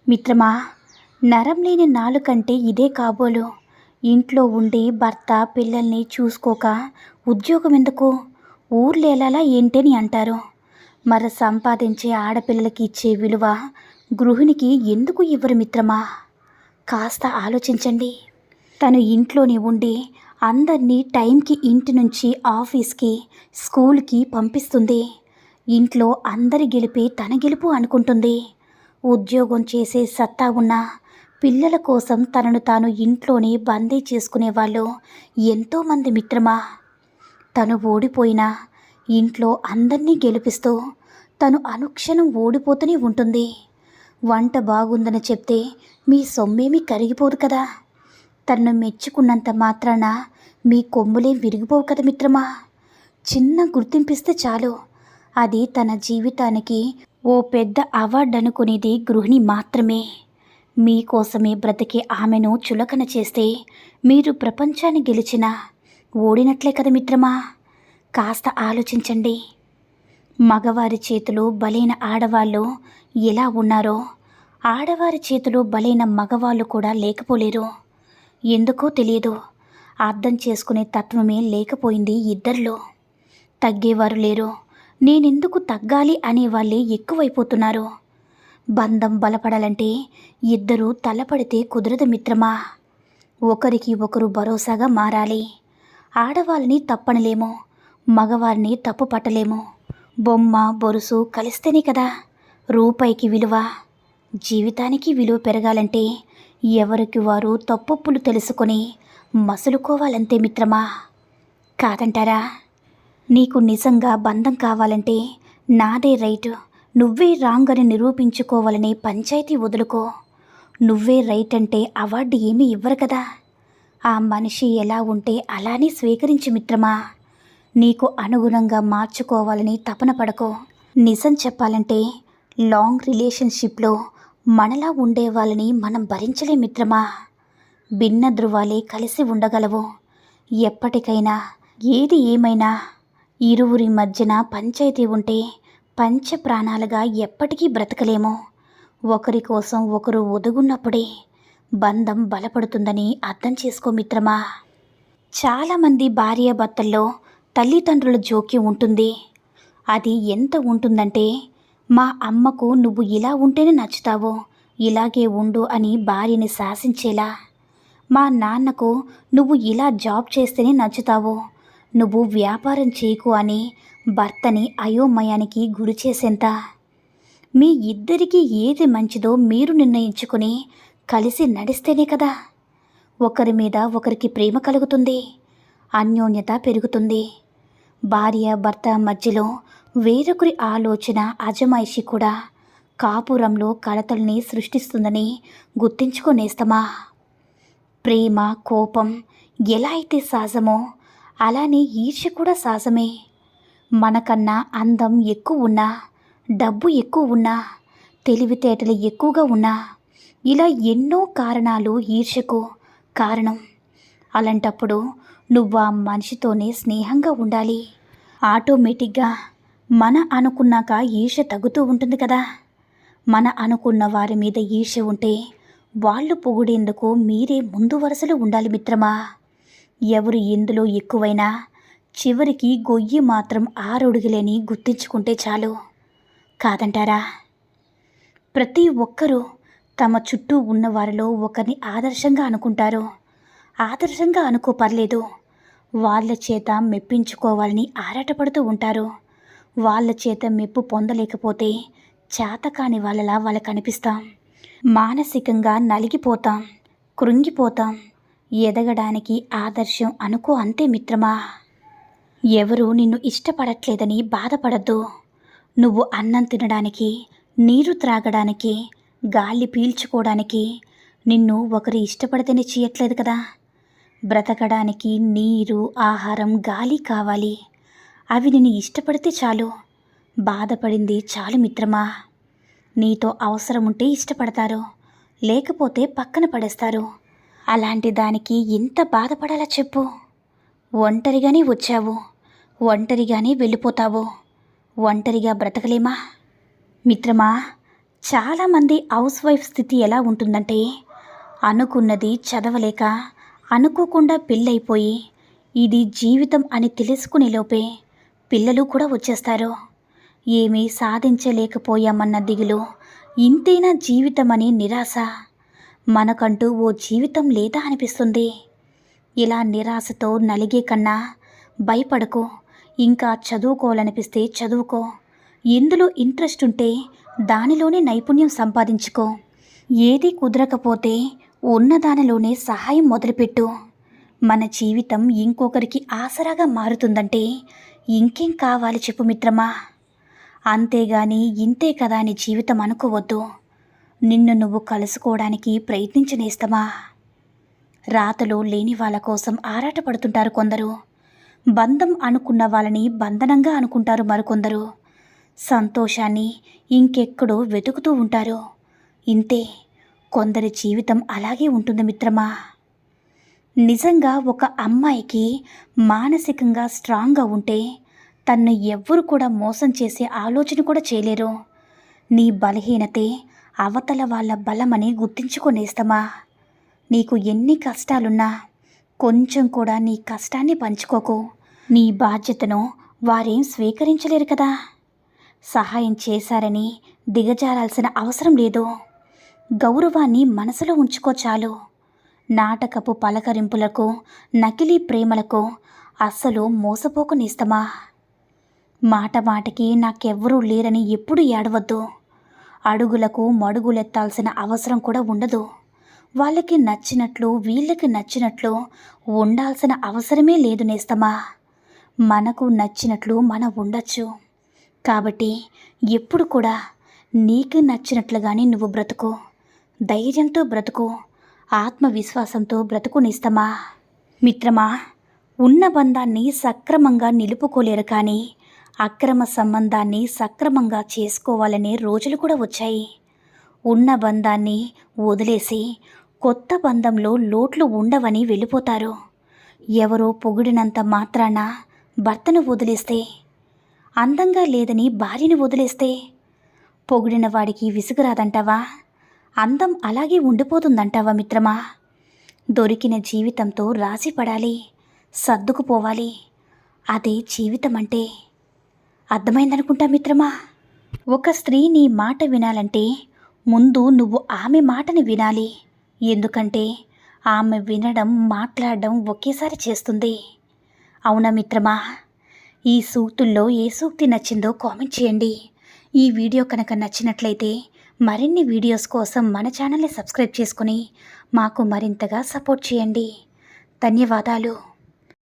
మిత్రమా, నరం లేని నాలుకంటే ఇదే కాబోలు. ఇంట్లో ఉండి భర్త పిల్లల్ని చూసుకోక ఉద్యోగం ఎందుకు, ఊర్లేలాలా ఏంటని అంటారు. మరి సంపాదించే ఆడపిల్లలకి ఇచ్చే విలువ గృహిణికి ఎందుకు ఇవ్వరు మిత్రమా? కాస్త ఆలోచించండి. తను ఇంట్లోనే ఉండి అందరినీ టైంకి ఇంటి నుంచి ఆఫీస్కి, స్కూల్కి పంపిస్తుంది. ఇంట్లో అందరి గెలిపే తన గెలుపు అనుకుంటుంది. ఉద్యోగం చేసే సత్తా ఉన్న పిల్లల కోసం తనను తాను ఇంట్లోనే బందీ చేసుకునేవాళ్ళు ఎంతోమంది మిత్రమా. తను ఓడిపోయినా ఇంట్లో అందరినీ గెలిపిస్తూ తను అనుక్షణం ఓడిపోతూనే ఉంటుంది. వంట బాగుందని చెప్తే మీ సొమ్మేమీ కరిగిపోదు కదా. తనను మెచ్చుకున్నంత మాత్రాన మీ కొమ్ములేం విరిగిపోవు కదా మిత్రమా. చిన్న గుర్తింపిస్తే చాలు, అది తన జీవితానికి ఓ పెద్ద అవార్డు అనుకునేది గృహిణి మాత్రమే. మీకోసమే బ్రతికే ఆమెను చులకన చేస్తే మీరు ప్రపంచాన్ని గెలిచినా ఓడినట్లే కదా మిత్రమా. కాస్త ఆలోచించండి. మగవారి చేతిలో బలైన ఆడవాళ్ళు ఎలా ఉన్నారో, ఆడవారి చేతిలో బలైన మగవాళ్ళు కూడా లేకపోలేరు. ఎందుకో తెలియదు, అర్థం చేసుకునే తత్వమే లేకపోయింది ఇద్దరిలో. తగ్గేవారు లేరు, నేనెందుకు తగ్గాలి అనేవాళ్ళే ఎక్కువైపోతున్నారు. బంధం బలపడాలంటే ఇద్దరూ తలపడితే కుదరదు మిత్రమా. ఒకరికి ఒకరు భరోసాగా మారాలి. ఆడవాళ్ళని తప్పనలేము, మగవారిని తప్పు పట్టలేము. బొమ్మ బొరుసు కలిస్తేనే కదా రూపాయికి విలువ. జీవితానికి విలువ పెరగాలంటే ఎవరికి వారు తప్పొప్పులు తెలుసుకొని మసులుకోవాలంతే మిత్రమా. కాదంటారా? నీకు నిజంగా బంధం కావాలంటే నాదే రైట్, నువ్వే రాంగ్ అని నిరూపించుకోవాలనే పంచాయతీ వదులుకో. నువ్వే రైట్ అంటే అవార్డు ఏమీ ఇవ్వరు కదా. ఆ మనిషి ఎలా ఉంటే అలానే స్వీకరించు మిత్రమా. నీకు అనుగుణంగా మార్చుకోవాలని తపన పడకో. నిజం చెప్పాలంటే లాంగ్ రిలేషన్షిప్లో మనలా ఉండే వాళ్ళని మనం భరించలే మిత్రమా. భిన్న ధృవాలే కలిసి ఉండగలవు. ఎప్పటికైనా ఏది ఏమైనా ఇరువురి మధ్యన పంచాయతీ ఉంటే పంచ ప్రాణాలుగా ఎప్పటికీ బ్రతకలేము. ఒకరి కోసం ఒకరు ఒదుగున్నప్పుడే బంధం బలపడుతుందని అర్థం చేసుకో మిత్రమా. చాలామంది భార్యాభర్తల్లో తల్లిదండ్రుల జోక్యం ఉంటుంది. అది ఎంత ఉంటుందంటే, మా అమ్మకు నువ్వు ఇలా ఉంటేనే నచ్చుతావు, ఇలాగే ఉండు అని భార్యని శాసించేలా. మా నాన్నకు నువ్వు ఇలా జాబ్ చేస్తేనే నచ్చుతావు, నువ్వు వ్యాపారం చేయకు అని భర్తని అయోమయానికి గురి చేసేంత. మీ ఇద్దరికీ ఏది మంచిదో మీరు నిర్ణయించుకుని కలిసి నడిస్తేనే కదా ఒకరి మీద ఒకరికి ప్రేమ కలుగుతుంది, అన్యోన్యత పెరుగుతుంది. భార్య భర్త మధ్యలో వేరొకరి ఆలోచన అజమాయిషి కూడా కాపురంలో కలతల్ని సృష్టిస్తుందని గుర్తించుకోనేస్తమా. ప్రేమ కోపం ఎలా అయితే సహజమో అలానే ఈర్ష్య కూడా సహజమే. మనకన్నా అందం ఎక్కువ ఉన్నా, డబ్బు ఎక్కువ ఉన్నా, తెలివితేటలు ఎక్కువగా ఉన్నా, ఇలా ఎన్నో కారణాలు ఈర్ష్యకు కారణం. అలాంటప్పుడు నువ్వు ఆ మనిషితోనే స్నేహంగా ఉండాలి. ఆటోమేటిక్గా మన అనుకున్నాక ఈర్ష్య తగ్గుతూ ఉంటుంది కదా. మన అనుకున్న వారి మీద ఈర్ష్య ఉంటే వాళ్ళు పొగిడేందుకు మీరే ముందు వరుసలో ఉండాలి మిత్రమా. ఎవరు ఎందులో ఎక్కువైనా చివరికి గొయ్యి మాత్రం ఆరడుగులేని గుర్తించుకుంటే చాలు. కాదంటారా? ప్రతి ఒక్కరూ తమ చుట్టూ ఉన్నవారిలో ఒకరిని ఆదర్శంగా అనుకుంటారు. ఆదర్శంగా అనుకో పర్లేదు, వాళ్ళ చేత మెప్పించుకోవాలని ఆరాటపడుతూ ఉంటారు. వాళ్ళ చేత మెప్పు పొందలేకపోతే చేతకాని వాళ్ళలా వాళ్ళకు అనిపిస్తాం. మానసికంగా నలిగిపోతాం, కృంగిపోతాం. ఎదగడానికి ఆదర్శం అనుకో అంతే మిత్రమా. ఎవరు నిన్ను ఇష్టపడట్లేదని బాధపడద్దు. నువ్వు అన్నం తినడానికి, నీరు త్రాగడానికి, గాలి పీల్చుకోవడానికి నిన్ను ఒకరు ఇష్టపడితేనే చేయట్లేదు కదా. బ్రతకడానికి నీరు, ఆహారం, గాలి కావాలి. అవి నిన్ను ఇష్టపడితే చాలు. బాధపడింది చాలు మిత్రమా. నీతో అవసరం ఉంటే ఇష్టపడతారు, లేకపోతే పక్కన పడేస్తారు. అలాంటి దానికి ఎంత బాధపడాలా చెప్పు. ఒంటరిగానే వచ్చావు, ఒంటరిగానే వెళ్ళిపోతావు. ఒంటరిగా బ్రతకలేమా మిత్రమా. చాలామంది హౌస్ వైఫ్ స్థితి ఎలా ఉంటుందంటే, అనుకున్నది చదవలేక అనుకోకుండా పెళ్ళైపోయి ఇది జీవితం అని తెలుసుకునే లోపే పిల్లలు కూడా వచ్చేస్తారు. ఏమీ సాధించలేకపోయామన్న దిగులు, ఇంతేనా జీవితం అని నిరాశ, మనకంటూ ఓ జీవితం లేదా అనిపిస్తుంది. ఇలా నిరాశతో నలిగే కన్నా భయపడకు. ఇంకా చదువుకోవాలనిపిస్తే చదువుకో. ఎందులో ఇంట్రెస్ట్ ఉంటే దానిలోనే నైపుణ్యం సంపాదించుకో. ఏది కుదరకపోతే ఉన్నదానిలోనే సహాయం మొదలుపెట్టు. మన జీవితం ఇంకొకరికి ఆసరాగా మారుతుందంటే ఇంకేం కావాలి చెప్పు మిత్రమా. అంతేగాని ఇంతే కదా అని జీవితం అనుకోవద్దు. నిన్ను నువ్వు కలుసుకోవడానికి ప్రయత్నించనేస్తమా. రాతలో లేని వాళ్ళ కోసం ఆరాటపడుతుంటారు కొందరు. బంధం అనుకున్న వాళ్ళని బంధనంగా అనుకుంటారు మరికొందరు. సంతోషాన్ని ఇంకెక్కడో వెతుకుతూ ఉంటారు. ఇంతే, కొందరి జీవితం అలాగే ఉంటుంది మిత్రమా. నిజంగా ఒక అమ్మాయికి మానసికంగా స్ట్రాంగ్గా ఉంటే తన్ను ఎవ్వరు కూడా మోసం చేసే ఆలోచన కూడా చేయలేరు. నీ బలహీనతే అవతల వాళ్ళ బలమని గుర్తించుకొనేస్తమా. నీకు ఎన్ని కష్టాలున్నా కొంచెం కూడా నీ కష్టాన్ని పంచుకోకు. నీ బాధ్యతను వారేం స్వీకరించలేరు కదా. సహాయం చేశారని దిగజారాల్సిన అవసరం లేదు. గౌరవాన్ని మనసులో ఉంచుకో చాలు. నాటకపు పలకరింపులకు, నకిలీ ప్రేమలకు అస్సలు మోసపోకునిస్తమా. మాట మాటకి నాకెవ్వరూ లేరని ఎప్పుడూ ఏడవద్దు. అడుగులకు మడుగులెత్తాల్సిన అవసరం కూడా ఉండదు. వాళ్ళకి నచ్చినట్లు వీళ్ళకి నచ్చినట్లు ఉండాల్సిన అవసరమే లేదు నేస్తమా. మనకు నచ్చినట్లు మనం ఉండొచ్చు. కాబట్టి ఎప్పుడు కూడా నీకు నచ్చినట్లుగానే నువ్వు బ్రతుకు. ధైర్యంతో బ్రతుకు. ఆత్మవిశ్వాసంతో బ్రతుకు నేస్తమా. మిత్రమా, ఉన్న బంధాన్ని సక్రమంగా నిలుపుకోలేరు కానీ అక్రమ సంబంధాన్ని సక్రమంగా చేసుకోవాలనే రోజులు కూడా వచ్చాయి. ఉన్న బంధాన్ని వదిలేసి కొత్త బంధంలో లోట్లు ఉండవని వెళ్ళిపోతారు. ఎవరో పొగిడినంత మాత్రాన భర్తను వదిలేస్తే, అందంగా లేదని భార్యను వదిలేస్తే పొగిడిన వాడికి విసుగురాదంటావా? అందం అలాగే ఉండిపోతుందంటావా మిత్రమా? దొరికిన జీవితంతో రాజీపడాలి, సర్దుకుపోవాలి. అదే జీవితం అంటే. అర్థమైందనుకుంటా మిత్రమా. ఒక స్త్రీ నీ మాట వినాలంటే ముందు నువ్వు ఆమె మాటని వినాలి. ఎందుకంటే ఆమె వినడం, మాట్లాడడం ఒకేసారి చేస్తుంది. అవునా మిత్రమా? ఈ సూక్తుల్లో ఏ సూక్తి నచ్చిందో కామెంట్ చేయండి. ఈ వీడియో కనుక నచ్చినట్లయితే మరిన్ని వీడియోస్ కోసం మన ఛానల్ని సబ్స్క్రైబ్ చేసుకుని మాకు మరింతగా సపోర్ట్ చేయండి. ధన్యవాదాలు.